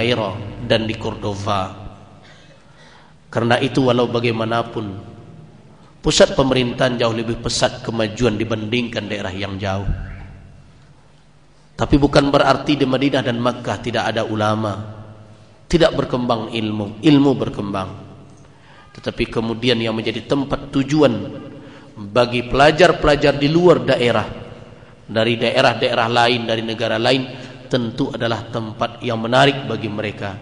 Kairo dan di Cordova. Karena itu walau bagaimanapun pusat pemerintahan jauh lebih pesat kemajuan dibandingkan daerah yang jauh. Tapi bukan berarti di Madinah dan Makkah tidak ada ulama, tidak berkembang ilmu. Ilmu berkembang. Tetapi kemudian yang menjadi tempat tujuan bagi pelajar-pelajar di luar daerah, dari daerah-daerah lain, dari negara lain, tentu adalah tempat yang menarik bagi mereka.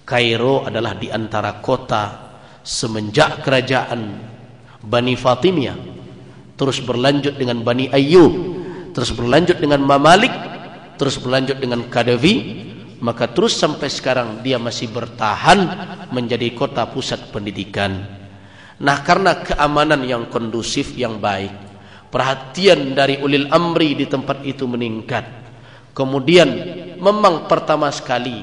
Kairo adalah di antara kota semenjak kerajaan Bani Fatimiyah, terus berlanjut dengan Bani Ayyub, terus berlanjut dengan Mamalik, terus berlanjut dengan Qaddafi, maka terus sampai sekarang dia masih bertahan menjadi kota pusat pendidikan. Nah, karena keamanan yang kondusif, yang baik, perhatian dari ulil amri di tempat itu meningkat. Kemudian memang pertama sekali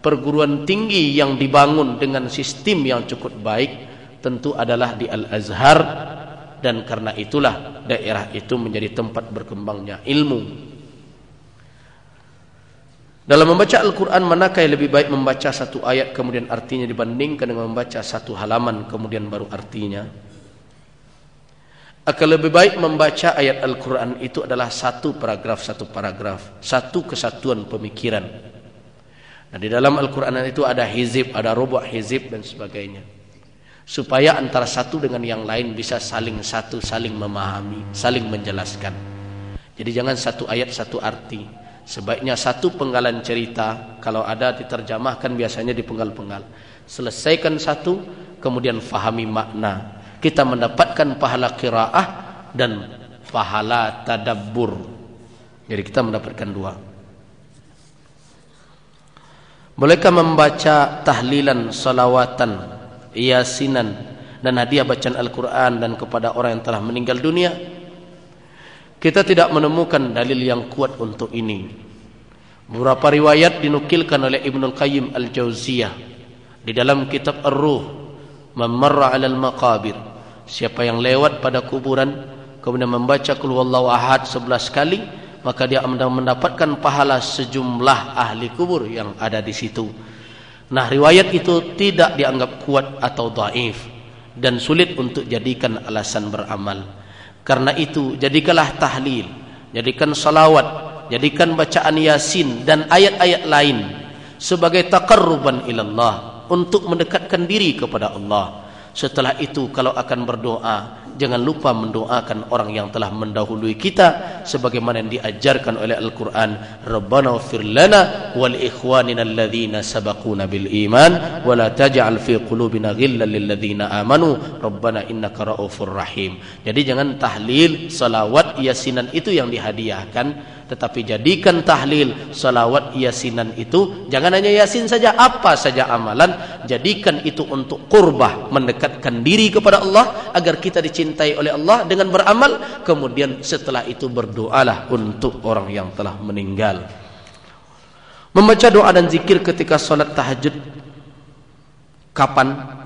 perguruan tinggi yang dibangun dengan sistem yang cukup baik tentu adalah di Al-Azhar, dan karena itulah daerah itu menjadi tempat berkembangnya ilmu. Dalam membaca Al-Quran, manakah yang lebih baik membaca satu ayat kemudian artinya dibandingkan dengan membaca satu halaman kemudian baru artinya? Akan lebih baik membaca ayat Al-Quran itu adalah satu paragraf, satu kesatuan pemikiran. Nah, di dalam Al-Quran itu ada hizib, ada rubu' hizib dan sebagainya, supaya antara satu dengan yang lain bisa saling memahami, saling menjelaskan. Jadi jangan satu ayat satu arti. Sebaiknya satu penggalan cerita, kalau ada diterjemahkan biasanya dipenggal-penggal. Selesaikan satu, kemudian fahami makna. Kita mendapatkan pahala qiraah dan pahala tadabbur. Jadi kita mendapatkan dua. Bolehkah membaca tahlilan, salawatan, yasinan dan hadiah bacaan Al-Quran dan kepada orang yang telah meninggal dunia? Kita tidak menemukan dalil yang kuat untuk ini. Beberapa riwayat dinukilkan oleh Ibnul Qayyim Al-Jauziyah di dalam kitab Ar-Ruh, Man marra 'alal maqabir, siapa yang lewat pada kuburan kemudian membaca Qul huwallahu ahad 11 kali, maka dia mendapatkan pahala sejumlah ahli kubur yang ada di situ. Nah, riwayat itu tidak dianggap kuat atau dhaif dan sulit untuk jadikan alasan beramal. Karena itu jadikanlah tahlil, jadikan salawat, jadikan bacaan yasin dan ayat-ayat lain sebagai taqarruban ilallah, untuk mendekatkan diri kepada Allah. Setelah itu kalau akan berdoa, jangan lupa mendoakan orang yang telah mendahului kita sebagaimana yang diajarkan oleh Al-Quran. Rabbana ighfir lana wal ikhwanina alladhina sabaquna bil iman wa la taj'al fi qulubina ghillan lil ladzina amanu rabbana innaka raufur rahim. Jadi jangan tahlil, salawat, yasinan itu yang dihadiahkan, tetapi jadikan tahlil, salawat, yasinan itu jangan hanya yasin saja, apa saja amalan, jadikan itu untuk qurbah, mendekatkan diri kepada Allah agar kita dicintai oleh Allah dengan beramal. Kemudian setelah itu berdoalah untuk orang yang telah meninggal. Membaca doa dan zikir ketika salat tahajud kapan?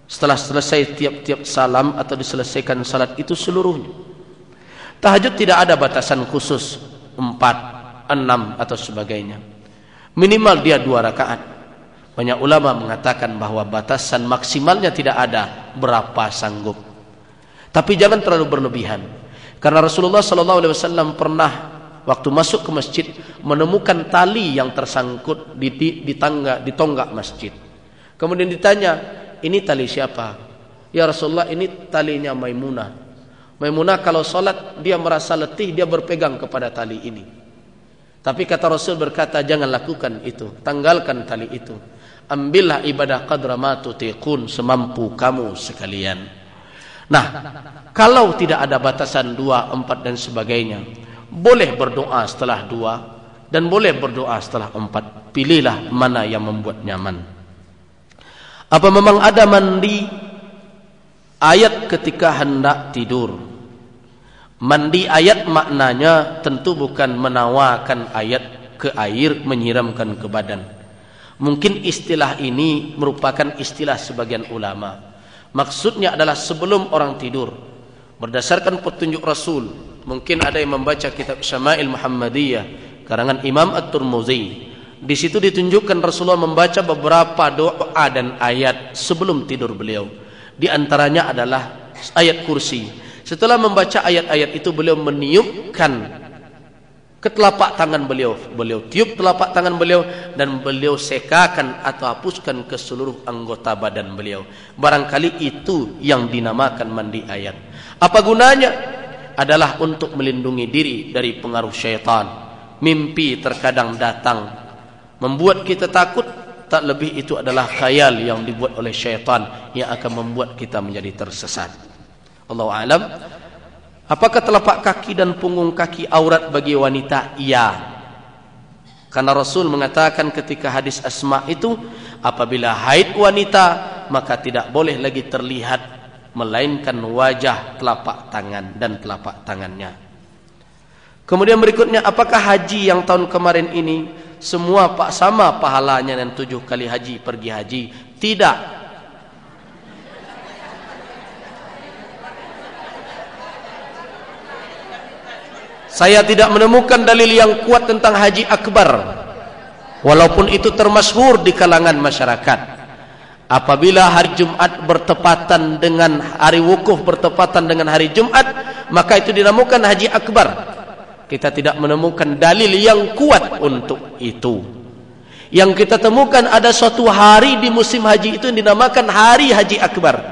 Setelah selesai tiap-tiap salam atau diselesaikan salat itu seluruhnya. Tahajud tidak ada batasan khusus 4, 6 atau sebagainya. Minimal dia 2 rakaat. Banyak ulama mengatakan bahwa batasan maksimalnya tidak ada, berapa sanggup. Tapi jangan terlalu berlebihan. Karena Rasulullah SAW pernah waktu masuk ke masjid menemukan tali yang tersangkut di tonggak masjid. Kemudian ditanya, ini tali siapa? Ya Rasulullah, ini talinya Maimunah. Maimunah kalau sholat dia merasa letih, dia berpegang kepada tali ini. Tapi kata Rasul berkata, jangan lakukan itu, tanggalkan tali itu. Ambillah ibadah qadra ma tutiqun, semampu kamu sekalian. Nah, kalau tidak ada batasan 2, 4 dan sebagainya, boleh berdoa setelah 2 dan boleh berdoa setelah 4. Pilihlah mana yang membuat nyaman. Apa memang ada mandi ayat ketika hendak tidur? Mandi ayat maknanya tentu bukan menawarkan ayat ke air, menyiramkan ke badan. Mungkin istilah ini merupakan istilah sebagian ulama. Maksudnya adalah sebelum orang tidur, berdasarkan petunjuk Rasul. Mungkin ada yang membaca kitab Syama'il Muhammadiyah karangan Imam At-Tirmidzi Di situ ditunjukkan Rasulullah membaca beberapa doa dan ayat sebelum tidur beliau. Di antaranya adalah ayat kursi. Setelah membaca ayat-ayat itu, beliau meniupkan ke telapak tangan beliau. Beliau tiup telapak tangan beliau dan beliau sekakan atau hapuskan ke seluruh anggota badan beliau. Barangkali itu yang dinamakan mandi ayat. Apa gunanya? Adalah untuk melindungi diri dari pengaruh syaitan. Mimpi terkadang datang membuat kita takut, tak lebih itu adalah khayal yang dibuat oleh syaitan yang akan membuat kita menjadi tersesat. Allahu a'lam. Apakah telapak kaki dan punggung kaki aurat bagi wanita? Iya. Karena Rasul mengatakan ketika hadis Asma itu, apabila haid wanita maka tidak boleh lagi terlihat melainkan wajah, telapak tangan dan telapak tangannya. Kemudian berikutnya, apakah haji yang tahun kemarin ini semua sama pahalanya dan 7 kali haji pergi haji? Tidak. Saya tidak menemukan dalil yang kuat tentang haji akbar, walaupun itu termasyhur di kalangan masyarakat. Apabila hari Jumat bertepatan dengan hari wukuf, bertepatan dengan hari Jumat, maka itu dinamakan haji akbar. Kita tidak menemukan dalil yang kuat untuk itu. Yang kita temukan ada suatu hari di musim haji itu yang dinamakan hari haji akbar.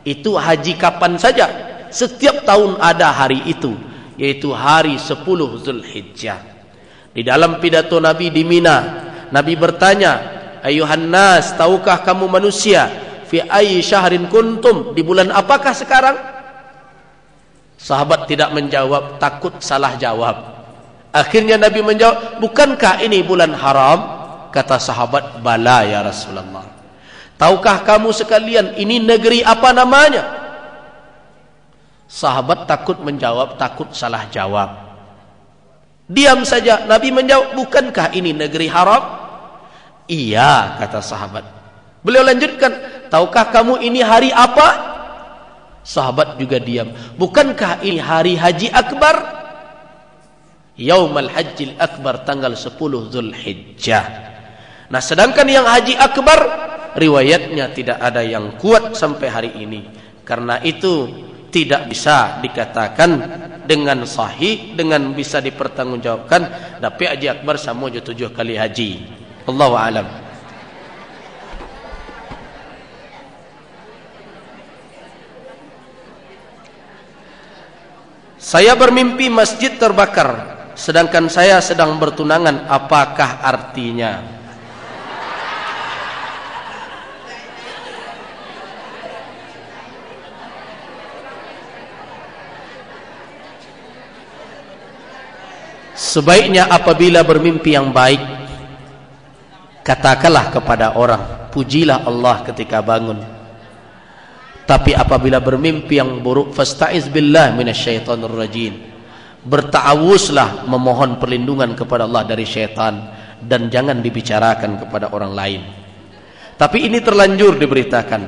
Itu haji kapan saja, setiap tahun ada hari itu, yaitu hari 10 Zulhijjah. Di dalam pidato Nabi di Mina, Nabi bertanya, ayuhan nas, tahukah kamu manusia, fi ayyi syahrin kuntum, di bulan apakah sekarang? Sahabat tidak menjawab, takut salah jawab. Akhirnya Nabi menjawab, bukankah ini bulan haram? Kata sahabat, bala ya Rasulullah. Tahukah kamu sekalian ini negeri apa namanya? Sahabat takut menjawab, takut salah jawab. Diam saja. Nabi menjawab, bukankah ini negeri haram? Iya, kata sahabat. Beliau lanjutkan, tahukah kamu ini hari apa? Sahabat juga diam. Bukankah ini hari haji akbar? Yaumal hajjil akbar, tanggal 10 Zulhijjah. Nah, sedangkan yang haji akbar riwayatnya tidak ada yang kuat sampai hari ini. Karena itu tidak bisa dikatakan dengan sahih, dengan bisa dipertanggungjawabkan. Tapi haji akbar sama 7 kali haji. Allahu a'lam. Saya bermimpi masjid terbakar, sedangkan saya sedang bertunangan. Apakah artinya? Sebaiknya apabila bermimpi yang baik, katakanlah kepada orang, pujilah Allah ketika bangun. Tapi apabila bermimpi yang buruk, fasta'iz billah minasyaitonir rajim, berta'awuzlah, memohon perlindungan kepada Allah dari syaitan, dan jangan dibicarakan kepada orang lain. Tapi ini terlanjur diberitakan.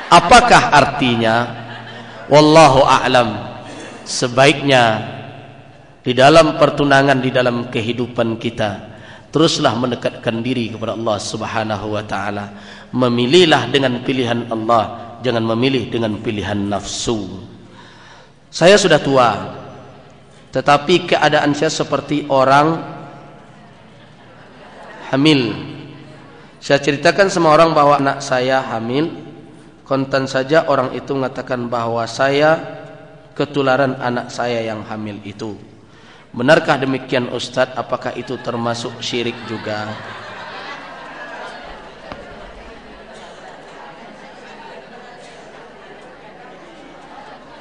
Apakah artinya? Wallahu a'lam. Sebaiknya di dalam pertunangan, di dalam kehidupan kita, teruslah mendekatkan diri kepada Allah Subhanahu wa taala. Memilihlah dengan pilihan Allah, jangan memilih dengan pilihan nafsu. Saya sudah tua, tetapi keadaan saya seperti orang hamil. Saya ceritakan sama orang bahwa anak saya hamil, kontan saja orang itu mengatakan bahwa saya ketularan anak saya yang hamil itu. Benarkah demikian Ustadz? Apakah itu termasuk syirik juga?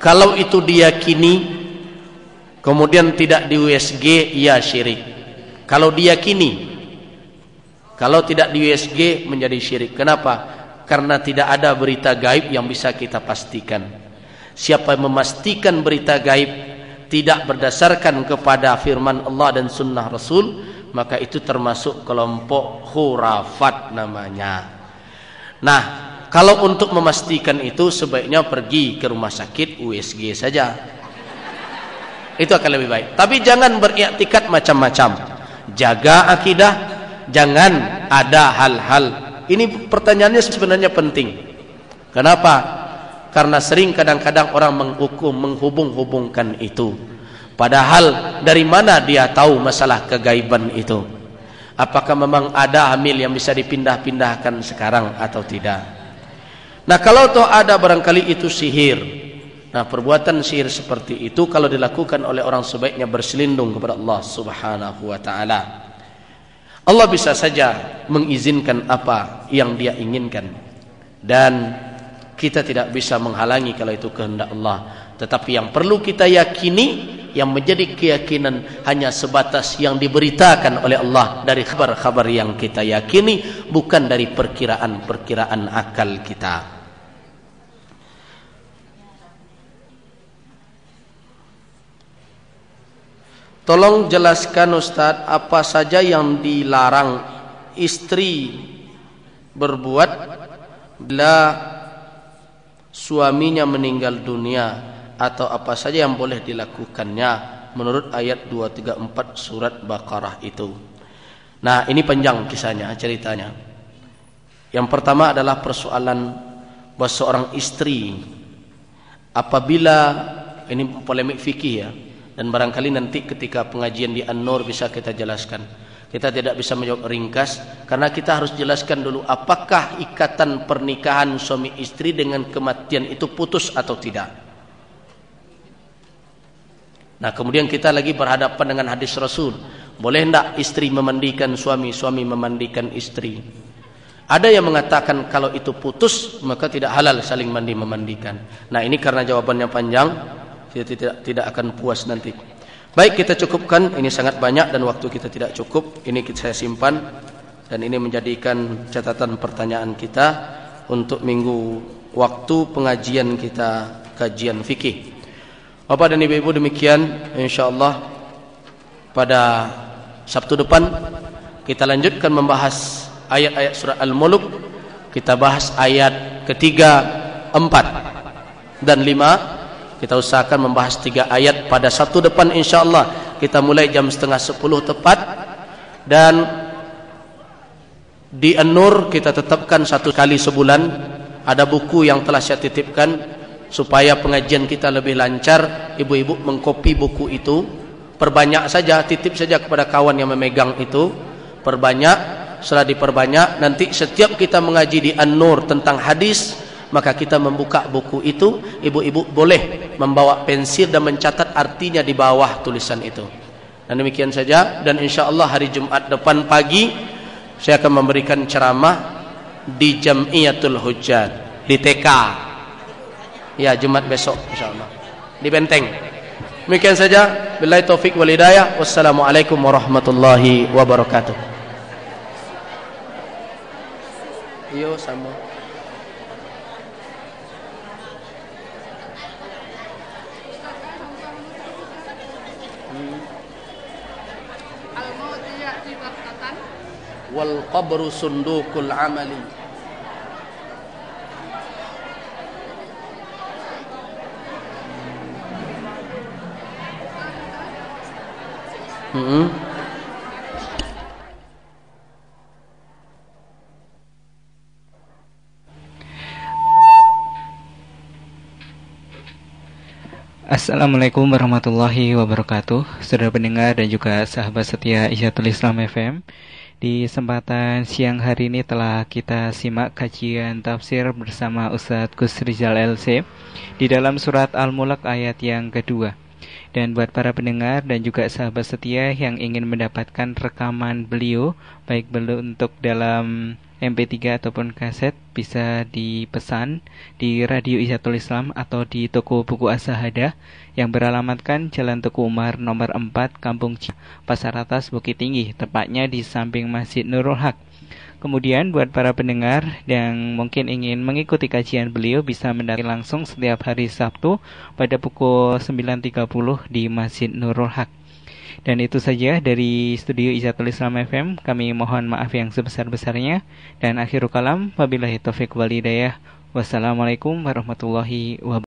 Kalau itu diyakini kemudian tidak di USG, ya syirik. Kalau diyakini, kalau tidak di USG menjadi syirik. Kenapa? Karena tidak ada berita gaib yang bisa kita pastikan. Siapa yang memastikan berita gaib tidak berdasarkan kepada firman Allah dan sunnah Rasul, maka itu termasuk kelompok khurafat namanya. Nah, kalau untuk memastikan itu sebaiknya pergi ke rumah sakit USG saja. Itu akan lebih baik. Tapi jangan beriktikad macam-macam. jaga akidah, jangan ada hal-hal. Ini pertanyaannya sebenarnya penting. Kenapa? Karena sering kadang-kadang orang menghubung-hubungkan itu. Padahal dari mana dia tahu masalah kegaiban itu? Apakah memang ada hamil yang bisa dipindah-pindahkan sekarang atau tidak? Nah, kalau toh ada barangkali itu sihir. Nah, perbuatan sihir seperti itu kalau dilakukan oleh orang sebaiknya berselindung kepada Allah Subhanahu wa taala. Allah bisa saja mengizinkan apa yang dia inginkan, dan kita tidak bisa menghalangi kalau itu kehendak Allah. Tetapi yang perlu kita yakini, yang menjadi keyakinan hanya sebatas yang diberitakan oleh Allah dari kabar-kabar yang kita yakini, bukan dari perkiraan-perkiraan akal kita. Tolong jelaskan Ustadz, apa saja yang dilarang istri berbuat bila suaminya meninggal dunia, atau apa saja yang boleh dilakukannya menurut ayat 234 surat Baqarah itu. Nah, ini panjang kisahnya, ceritanya. Yang pertama adalah persoalan bahwa seorang istri apabila, ini polemik fikih ya, dan barangkali nanti ketika pengajian di An-Nur bisa kita jelaskan. Kita tidak bisa menjawab ringkas karena kita harus jelaskan dulu apakah ikatan pernikahan suami istri dengan kematian itu putus atau tidak. Nah, kemudian kita lagi berhadapan dengan hadis Rasul. Boleh tidak istri memandikan suami, suami memandikan istri? Ada yang mengatakan kalau itu putus maka tidak halal saling mandi memandikan. Nah, ini karena jawabannya panjang, kita tidak akan puas nanti. Baik, kita cukupkan. Ini sangat banyak dan waktu kita tidak cukup. Ini saya simpan dan ini menjadikan catatan pertanyaan kita untuk minggu waktu pengajian kita, kajian fikih. Bapak dan Ibu, demikian insyaallah pada Sabtu depan kita lanjutkan membahas ayat-ayat surah Al-Mulk. Kita bahas ayat ketiga, 4 dan 5. Kita usahakan membahas 3 ayat pada Sabtu depan insyaallah. Kita mulai jam 9:30 tepat. Dan di An-Nur kita tetapkan 1 kali sebulan. Ada buku yang telah saya titipkan supaya pengajian kita lebih lancar. Ibu-ibu mengkopi buku itu, perbanyak saja, titip saja kepada kawan yang memegang itu, perbanyak. Setelah diperbanyak, nanti setiap kita mengaji di An-Nur tentang hadis, maka kita membuka buku itu. Ibu-ibu boleh membawa pensil dan mencatat artinya di bawah tulisan itu. Dan demikian saja. Dan insyaallah hari Jumat depan pagi saya akan memberikan ceramah di Jam'iyatul Hujjat di TK. Ya, Jumat besok insyaallah di Benteng. Demikian saja. Billahi taufik wal hidayah. Wassalamualaikum warahmatullahi wabarakatuh. Yo sama. Wal qabru sundukul amali. Assalamualaikum warahmatullahi wabarakatuh. Saudara pendengar dan juga sahabat setia Ihyatul Islam FM. Di kesempatan siang hari ini telah kita simak kajian tafsir bersama Ustadz Gus Rizal LC di dalam surat Al-Mulk ayat yang kedua. Dan buat para pendengar dan juga sahabat setia yang ingin mendapatkan rekaman beliau, baik untuk dalam MP3 ataupun kaset, bisa dipesan di Radio Ihyatul Islam atau di toko buku As-Sahadah yang beralamatkan Jalan Teguh Umar nomor 4, Kampung Ciawi, Pasar Atas, Bukit Tinggi, tepatnya di samping Masjid Nurul Haq. Kemudian buat para pendengar yang mungkin ingin mengikuti kajian beliau bisa mendatangi langsung setiap hari Sabtu pada pukul 9.30 di Masjid Nurul Haq. Dan itu saja dari studio Ihyatul Islam FM. Kami mohon maaf yang sebesar-besarnya. Dan akhirul kalam, wabillahi taufiq wal hidayah. Wassalamualaikum warahmatullahi wabarakatuh.